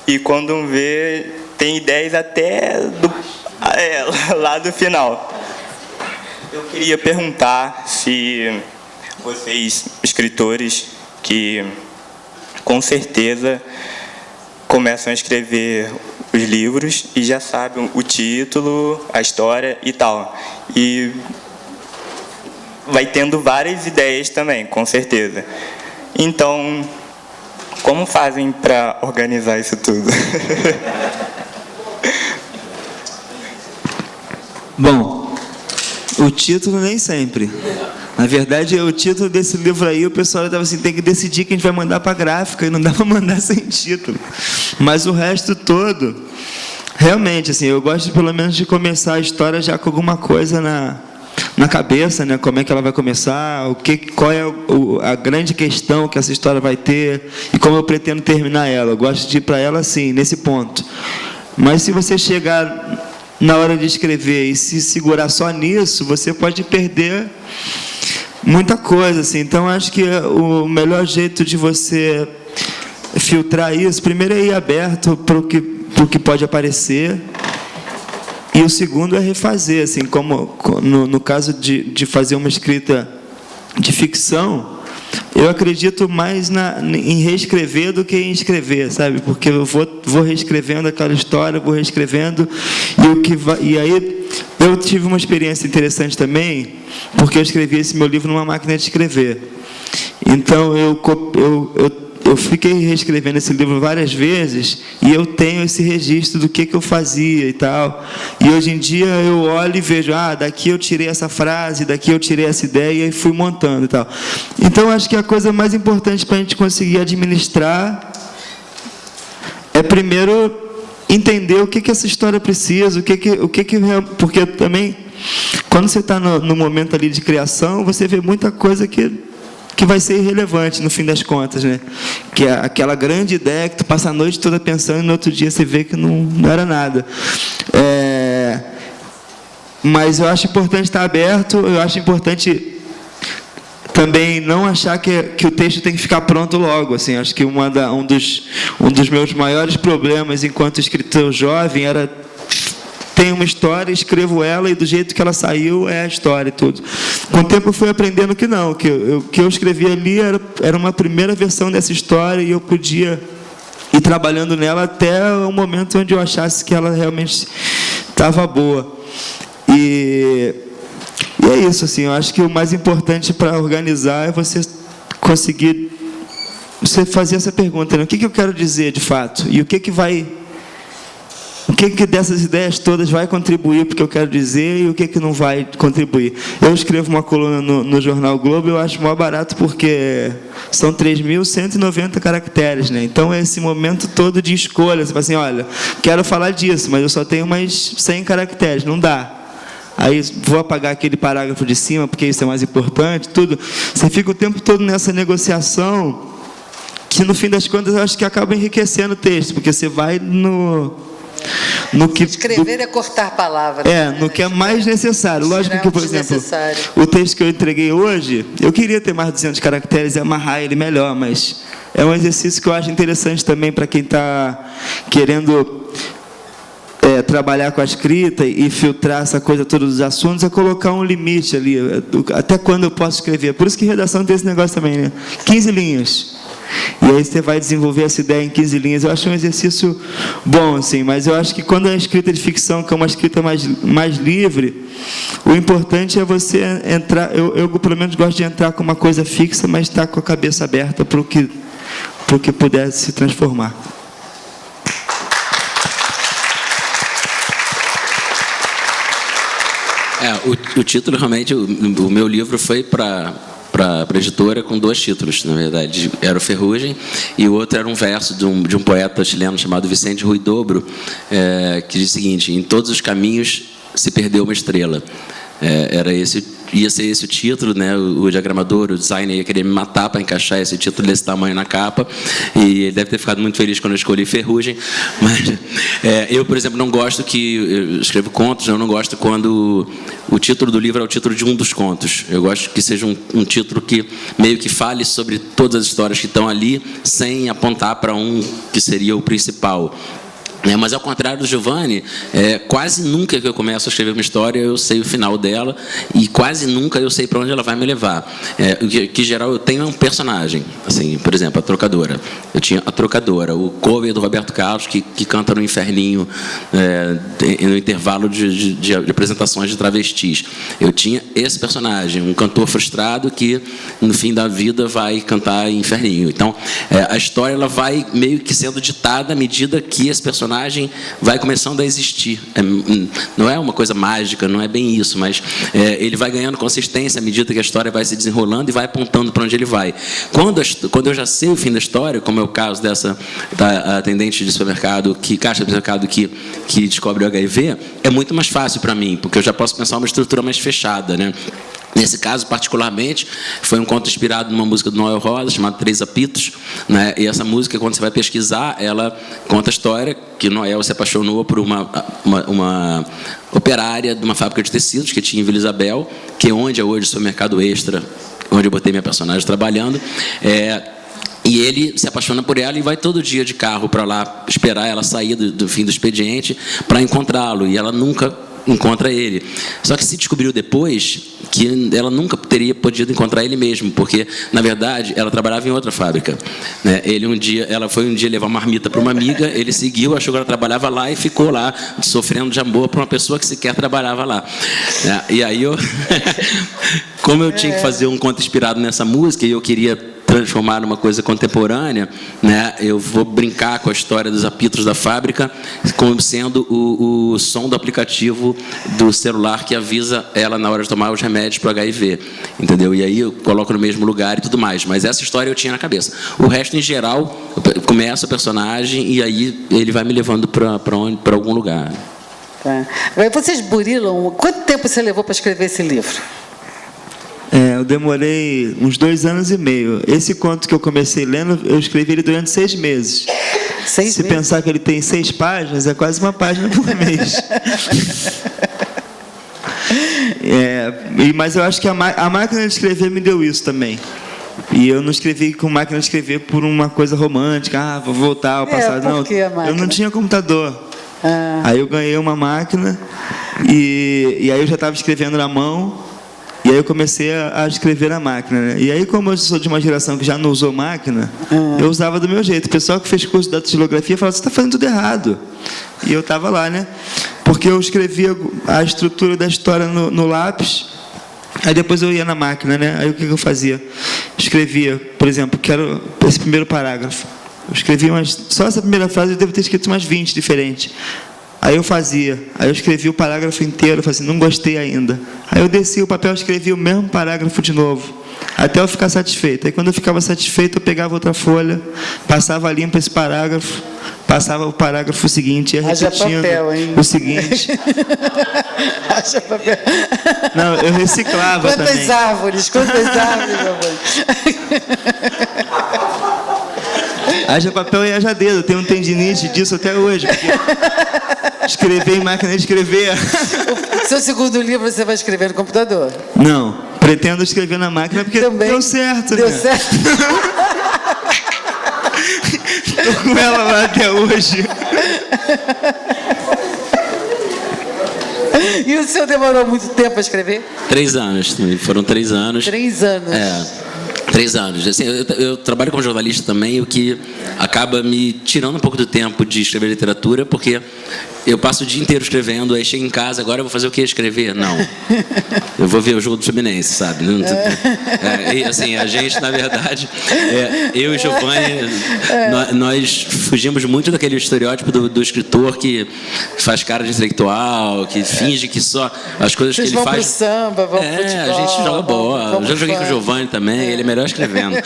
e quando vê, tem ideias até lá do final. Eu queria perguntar se vocês, escritores, que com certeza começam a escrever os livros e já sabem o título, a história e tal. E vai tendo várias ideias também, com certeza. Então, como fazem para organizar isso tudo? Bom, o título nem sempre. Na verdade, o título desse livro aí, o pessoal estava assim, tem que decidir que a gente vai mandar para a gráfica, e não dá para mandar sem título. Mas o resto todo, realmente, assim, eu gosto pelo menos de começar a história já com alguma coisa na cabeça, né? Como é que ela vai começar, qual é a grande questão que essa história vai ter e como eu pretendo terminar ela. Eu gosto de ir para ela assim, nesse ponto. Mas se você chegar na hora de escrever e se segurar só nisso, você pode perder muita coisa, assim. Então, acho que o melhor jeito de você filtrar isso, primeiro é ir aberto para o que pode aparecer, e o segundo é refazer, assim, como no caso de fazer uma escrita de ficção, eu acredito mais em reescrever do que em escrever, sabe? Porque eu vou reescrevendo aquela história, vou reescrevendo, e aí eu tive uma experiência interessante também, porque eu escrevi esse meu livro numa máquina de escrever. Então eu fiquei reescrevendo esse livro várias vezes e eu tenho esse registro do que eu fazia e tal. E hoje em dia eu olho e vejo, daqui eu tirei essa frase, daqui eu tirei essa ideia e fui montando e tal. Então acho que a coisa mais importante para a gente conseguir administrar é primeiro entender o que essa história precisa, porque também quando você está no momento ali de criação, você vê muita coisa que vai ser irrelevante no fim das contas, né? Que é aquela grande ideia que tu passa a noite toda pensando e no outro dia você vê que não era nada. Mas eu acho importante estar aberto, eu acho importante também não achar que o texto tem que ficar pronto logo, assim. Acho que um dos meus maiores problemas enquanto escritor jovem era: tenho uma história, escrevo ela e do jeito que ela saiu é a história e tudo. Com o tempo eu fui aprendendo que não, que o que eu escrevi ali era uma primeira versão dessa história e eu podia ir trabalhando nela até o momento onde eu achasse que ela realmente estava boa. E é isso, assim, eu acho que o mais importante para organizar é você conseguir fazer essa pergunta, né? O que eu quero dizer de fato? E o que dessas ideias todas vai contribuir para o que eu quero dizer e o que não vai contribuir. Eu escrevo uma coluna no Jornal Globo, eu acho mó barato porque são 3.190 caracteres, né? Então é esse momento todo de escolha. Você fala assim, olha, quero falar disso, mas eu só tenho mais 100 caracteres, não dá. Aí vou apagar aquele parágrafo de cima porque isso é mais importante, tudo. Você fica o tempo todo nessa negociação que no fim das contas eu acho que acaba enriquecendo o texto, porque você vai no que escrever é cortar palavras. No que é mais necessário. Lógico que, por exemplo, o texto que eu entreguei hoje, eu queria ter mais de 200 caracteres e amarrar ele melhor, mas é um exercício que eu acho interessante também para quem está querendo trabalhar com a escrita e filtrar essa coisa toda dos assuntos, é colocar um limite ali, até quando eu posso escrever. Por isso que redação tem esse negócio também, né? 15 linhas. E aí você vai desenvolver essa ideia em 15 linhas. Eu acho um exercício bom, assim, mas eu acho que quando é escrita de ficção, que é uma escrita mais livre, o importante é você entrar, eu pelo menos gosto de entrar com uma coisa fixa, mas estar com a cabeça aberta para o que puder se transformar. O título, realmente, o meu livro foi para a editora com 2 títulos, na verdade. Era o Ferrugem e o outro era um verso de um poeta chileno chamado Vicente Huidobro, que diz o seguinte: em todos os caminhos se perdeu uma estrela. Ia ser esse o título, né? O diagramador, o designer ia querer me matar para encaixar esse título desse tamanho na capa, e ele deve ter ficado muito feliz quando eu escolhi Ferrugem. Mas eu, por exemplo, não gosto eu escrevo contos, eu não gosto quando o título do livro é o título de um dos contos. Eu gosto que seja um título que meio que fale sobre todas as histórias que estão ali, sem apontar para um que seria o principal. Mas, ao contrário do Giovanni, quase nunca que eu começo a escrever uma história eu sei o final dela, e quase nunca eu sei para onde ela vai me levar. Que, em geral, eu tenho um personagem, assim, por exemplo, a Trocadora. Eu tinha a Trocadora, o cover do Roberto Carlos, que canta no Inferninho, no intervalo de apresentações de travestis. Eu tinha esse personagem, um cantor frustrado que, no fim da vida, vai cantar em Inferninho. Então, a história ela vai meio que sendo ditada à medida que esse personagem personagem vai começando a existir. Não é uma coisa mágica, não é bem isso, mas ele vai ganhando consistência à medida que a história vai se desenrolando e vai apontando para onde ele vai. Quando eu já sei o fim da história, como é o caso da atendente de supermercado, caixa de supermercado que descobre o HIV, é muito mais fácil para mim, porque eu já posso pensar uma estrutura mais fechada, né? Nesse caso, particularmente, foi um conto inspirado numa música do Noel Rosa, chamada Três Apitos, né? E essa música, quando você vai pesquisar, ela conta a história que Noel se apaixonou por uma operária de uma fábrica de tecidos que tinha em Vila Isabel, que é onde é hoje o supermercado Extra, onde eu botei minha personagem trabalhando. E ele se apaixona por ela e vai todo dia de carro para lá esperar ela sair do fim do expediente para encontrá-lo. E ela nunca encontra ele. Só que se descobriu depois que ela nunca teria podido encontrar ele mesmo, porque, na verdade, ela trabalhava em outra fábrica, né? Ela foi um dia levar uma marmita para uma amiga, ele seguiu, achou que ela trabalhava lá e ficou lá, sofrendo de amor por uma pessoa que sequer trabalhava lá. E aí, como eu tinha que fazer um conto inspirado nessa música, e eu queria transformar numa coisa contemporânea, né? Eu vou brincar com a história dos apitos da fábrica, como sendo o som do aplicativo do celular que avisa ela na hora de tomar os remédios para o HIV, entendeu? E aí eu coloco no mesmo lugar e tudo mais. Mas essa história eu tinha na cabeça. O resto, em geral, começa o personagem e aí ele vai me levando para algum lugar. Tá. Vocês burilam. Quanto tempo você levou para escrever esse livro? Eu demorei uns 2 anos e meio. Esse conto que eu comecei lendo, eu escrevi ele durante 6 meses. Se pensar que ele tem 6 páginas, é quase uma página por mês. Mas eu acho que a máquina de escrever me deu isso também. E eu não escrevi com máquina de escrever por uma coisa romântica, vou voltar ao passado. Não, eu não tinha computador. Aí eu ganhei uma máquina e aí eu já estava escrevendo na mão. E aí eu comecei a escrever na máquina, né? E aí, como eu sou de uma geração que já não usou máquina, eu usava do meu jeito. O pessoal que fez curso de datilografia falava, você está fazendo tudo errado. E eu estava lá, né? Porque eu escrevia a estrutura da história no lápis, aí depois eu ia na máquina, né? Aí o que eu fazia? Escrevia, por exemplo, quero esse primeiro parágrafo. Eu escrevia só essa primeira frase eu devo ter escrito umas 20 diferentes. Aí eu escrevi o parágrafo inteiro, eu falei assim, não gostei ainda. Aí eu desci o papel e escrevi o mesmo parágrafo de novo, até eu ficar satisfeito. Aí quando eu ficava satisfeito, eu pegava outra folha, passava limpo esse parágrafo, passava o parágrafo seguinte, ia repetindo o seguinte. Haja papel. Não, eu reciclava também. Quantas árvores, meu amor. Haja papel e haja dedo. Eu tenho um tendinite disso até hoje. Escrever em máquina de escrever. Seu segundo livro você vai escrever no computador? Não, pretendo escrever na máquina porque também deu certo. Deu né? certo. Estou com ela lá até hoje. E o senhor demorou muito tempo para escrever? 3 anos, foram 3 anos. 3 anos. 3 anos. Assim, eu trabalho como jornalista também, o que acaba me tirando um pouco do tempo de escrever literatura, porque eu passo o dia inteiro escrevendo, aí chego em casa, agora eu vou fazer o quê? Escrever? Não. Eu vou ver o jogo do Fluminense, sabe? E, assim, a gente, na verdade, eu e Giovanni, nós fugimos muito daquele estereótipo do escritor que faz cara de intelectual, que finge que só as coisas que ele faz... Vocês vão pro samba, vão pro futebol, a gente joga bola. Eu já joguei com o Giovanni também, ele é melhor escrevendo.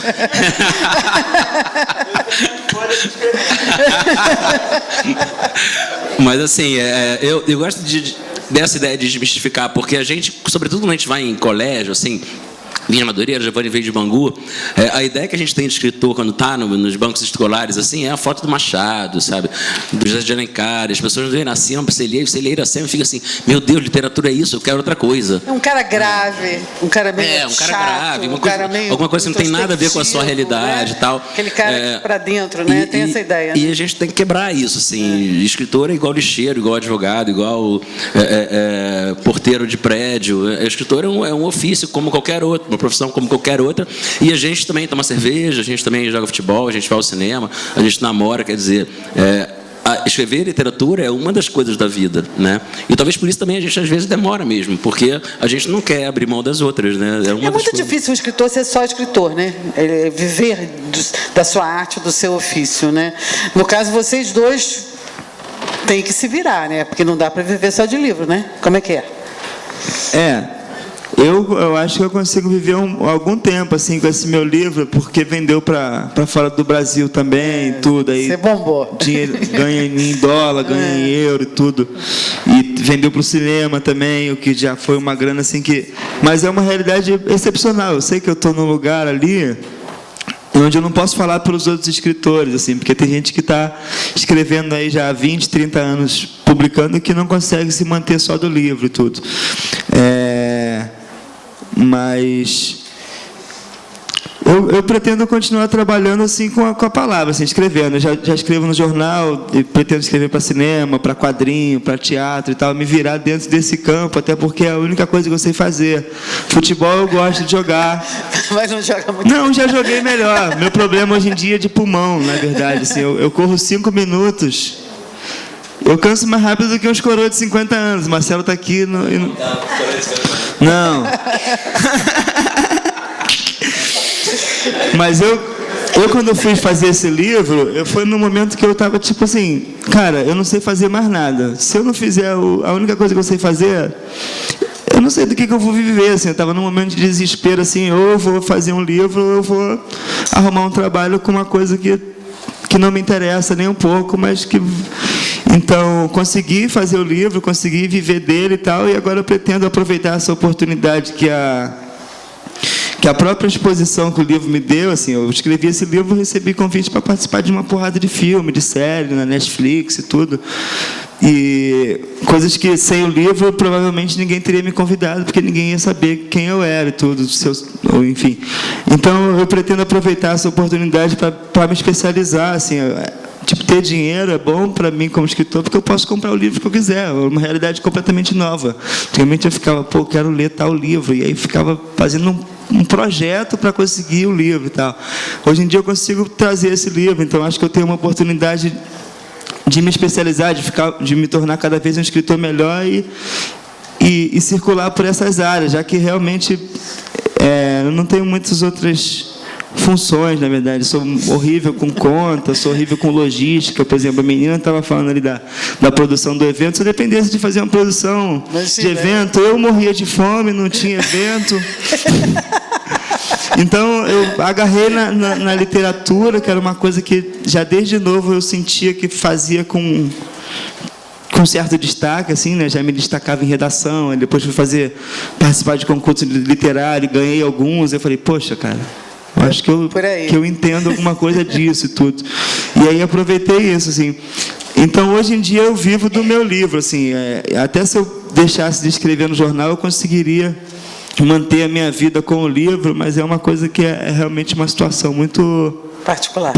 Mas assim, eu gosto dessa ideia de desmistificar, porque a gente, sobretudo quando a gente vai em colégio, assim, Vinha Madureira, Giovanni veio de Bangu. A ideia que a gente tem de escritor quando está nos bancos escolares assim, é a foto do Machado, sabe? Do José de Alencar. As pessoas veem na sempre, Celeira sempre fica assim, meu Deus, literatura é isso, eu quero outra coisa. É um cara grave, um cara meio um cara chato, grave, alguma coisa que não tem nada a ver com a sua realidade, né? e tal. Aquele cara para dentro, né? Tem essa ideia. E a gente tem que quebrar isso, assim. Escritor é igual lixeiro, igual advogado, igual porteiro de prédio. Escritor é um ofício como qualquer outro, uma profissão como qualquer outra. E a gente também toma cerveja, a gente também joga futebol, a gente vai ao cinema, a gente namora, quer dizer... escrever literatura é uma das coisas da vida, né? E talvez por isso também a gente às vezes demora mesmo, porque a gente não quer abrir mão das outras, né? É muito difícil um escritor ser só escritor, né? Viver da sua arte, do seu ofício, né? No caso, vocês dois tem que se virar, né? Porque não dá para viver só de livro, né? Como é que é? Eu acho que eu consigo viver algum tempo assim com esse meu livro, porque vendeu para fora do Brasil também, tudo aí. Você bombou. Dinheiro, ganha em dólar, ganha em euro e tudo. E vendeu para o cinema também, o que já foi uma grana assim que... Mas é uma realidade excepcional. Eu sei que eu estou num lugar ali onde eu não posso falar pelos outros escritores, assim, porque tem gente que está escrevendo aí já há 20, 30 anos, publicando, que não consegue se manter só do livro e tudo. Mas eu pretendo continuar trabalhando assim com a palavra, assim, escrevendo. Eu já escrevo no jornal, e pretendo escrever para cinema, para quadrinho, para teatro e tal, me virar dentro desse campo, até porque é a única coisa que eu sei fazer. Futebol eu gosto de jogar. Mas não joga muito. Não, já joguei melhor. Meu problema hoje em dia é de pulmão, na verdade. Assim, eu corro 5 minutos. Eu canso mais rápido do que uns coroas de 50 anos. Marcelo está aqui. Não. Mas eu quando eu fui fazer esse livro, foi num momento que eu estava tipo assim, cara, eu não sei fazer mais nada. Se eu não fizer a única coisa que eu sei fazer, eu não sei do que eu vou viver. Assim, eu estava num momento de desespero, assim, ou eu vou fazer um livro, ou eu vou arrumar um trabalho com uma coisa que não me interessa nem um pouco, mas que... Então, consegui fazer o livro, consegui viver dele e tal, e agora eu pretendo aproveitar essa oportunidade que a própria exposição que o livro me deu. Assim, eu escrevi esse livro e recebi convite para participar de uma porrada de filme, de série, na Netflix e tudo. E coisas que, sem o livro, provavelmente ninguém teria me convidado, porque ninguém ia saber quem eu era e tudo, enfim. Então, eu pretendo aproveitar essa oportunidade para me especializar, assim. Tipo, ter dinheiro é bom para mim como escritor, porque eu posso comprar o livro que eu quiser. É uma realidade completamente nova. Antigamente eu ficava, quero ler tal livro, e aí ficava fazendo um projeto para conseguir o livro e tal. Hoje em dia eu consigo trazer esse livro, então acho que eu tenho uma oportunidade de me especializar, de me tornar cada vez um escritor melhor e circular por essas áreas, já que realmente eu não tenho muitas outras funções, na verdade. Sou horrível com conta, sou horrível com logística. Por exemplo, a menina estava falando ali da produção do evento. Se eu dependesse de fazer uma produção de evento, eu morria de fome, não tinha evento. Então, eu agarrei na literatura, que era uma coisa que já desde novo eu sentia que fazia com certo destaque, assim, né? Já me destacava em redação, aí depois fui participar de concurso literário, ganhei alguns. Eu falei, poxa, cara, eu acho que eu entendo alguma coisa disso e tudo. E aí aproveitei isso, assim. Então, hoje em dia, eu vivo do meu livro, assim. Até se eu deixasse de escrever no jornal, eu conseguiria manter a minha vida com o livro, mas é uma coisa que é realmente uma situação muito particular.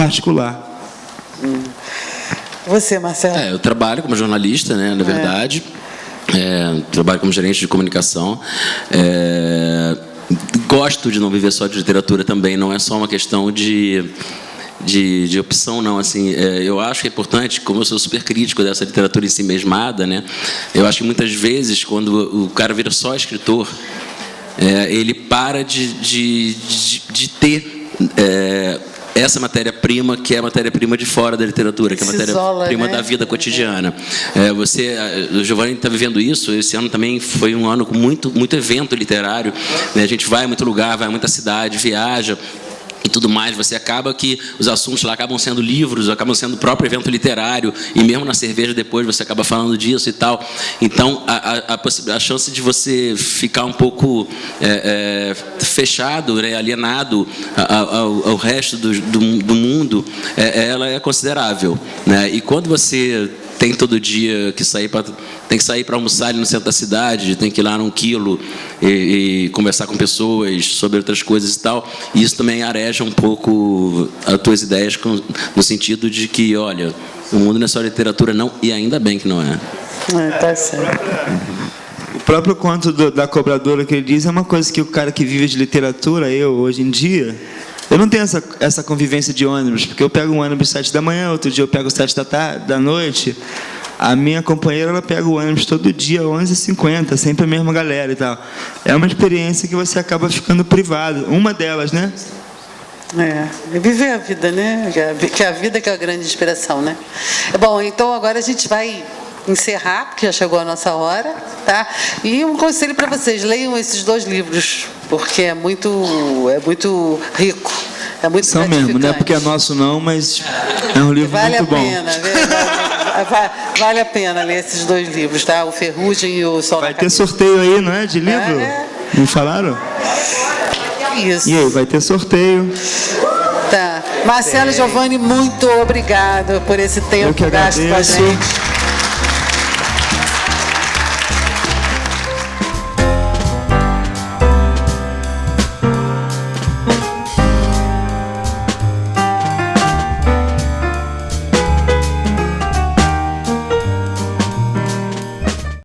Você, Marcelo? Eu trabalho como jornalista, né, na verdade. Trabalho como gerente de comunicação. Gosto de não viver só de literatura também, não é só uma questão de opção, não. Assim, eu acho que é importante, como eu sou super crítico dessa literatura em si mesmada, né, eu acho que muitas vezes, quando o cara vira só escritor, ele para de ter essa matéria-prima, que é a matéria-prima de fora da literatura, que é a matéria-prima, né, da vida cotidiana. O Giovanni está vivendo isso. Esse ano também foi um ano com muito evento literário, né? A gente vai a muito lugar, vai a muita cidade, viaja e tudo mais. Você acaba que os assuntos lá acabam sendo livros, acabam sendo o próprio evento literário, e mesmo na cerveja depois você acaba falando disso e tal. Então a chance de você ficar um pouco fechado, né, alienado ao resto do mundo, ela é considerável, né? E quando você tem todo dia que sair para almoçar ali no centro da cidade, tem que ir lá num quilo e conversar com pessoas sobre outras coisas e tal. E isso também areja um pouco as tuas ideias no sentido de que, olha, o mundo não é só literatura, não, e ainda bem que não é. Tá certo. O próprio conto da cobradora que ele diz é uma coisa que o cara que vive de literatura, hoje em dia, eu não tenho essa convivência de ônibus, porque eu pego um ônibus 7 da manhã, outro dia eu pego 7 da noite. A minha companheira, ela pega o ônibus todo dia, 11h50, sempre a mesma galera e tal. É uma experiência que você acaba ficando privado. Uma delas, né? Viver a vida, né? Que a vida que é a grande inspiração, né? Bom, então agora a gente vai encerrar, porque já chegou a nossa hora, tá? E um conselho para vocês, leiam esses 2 livros, porque é muito rico, é muito São gratificante. mesmo, não é porque é nosso não, mas é um livro Vale muito a bom. pena, vale a pena ler esses 2 livros, tá? O Ferrugem e o Sol Vai na ter Cabeça. sorteio aí, não é? De livro? Não falaram? Isso. E aí, vai ter sorteio. Tá. Marcelo e Giovanni, muito obrigado por esse Eu tempo que gasto com a agradeço. gente.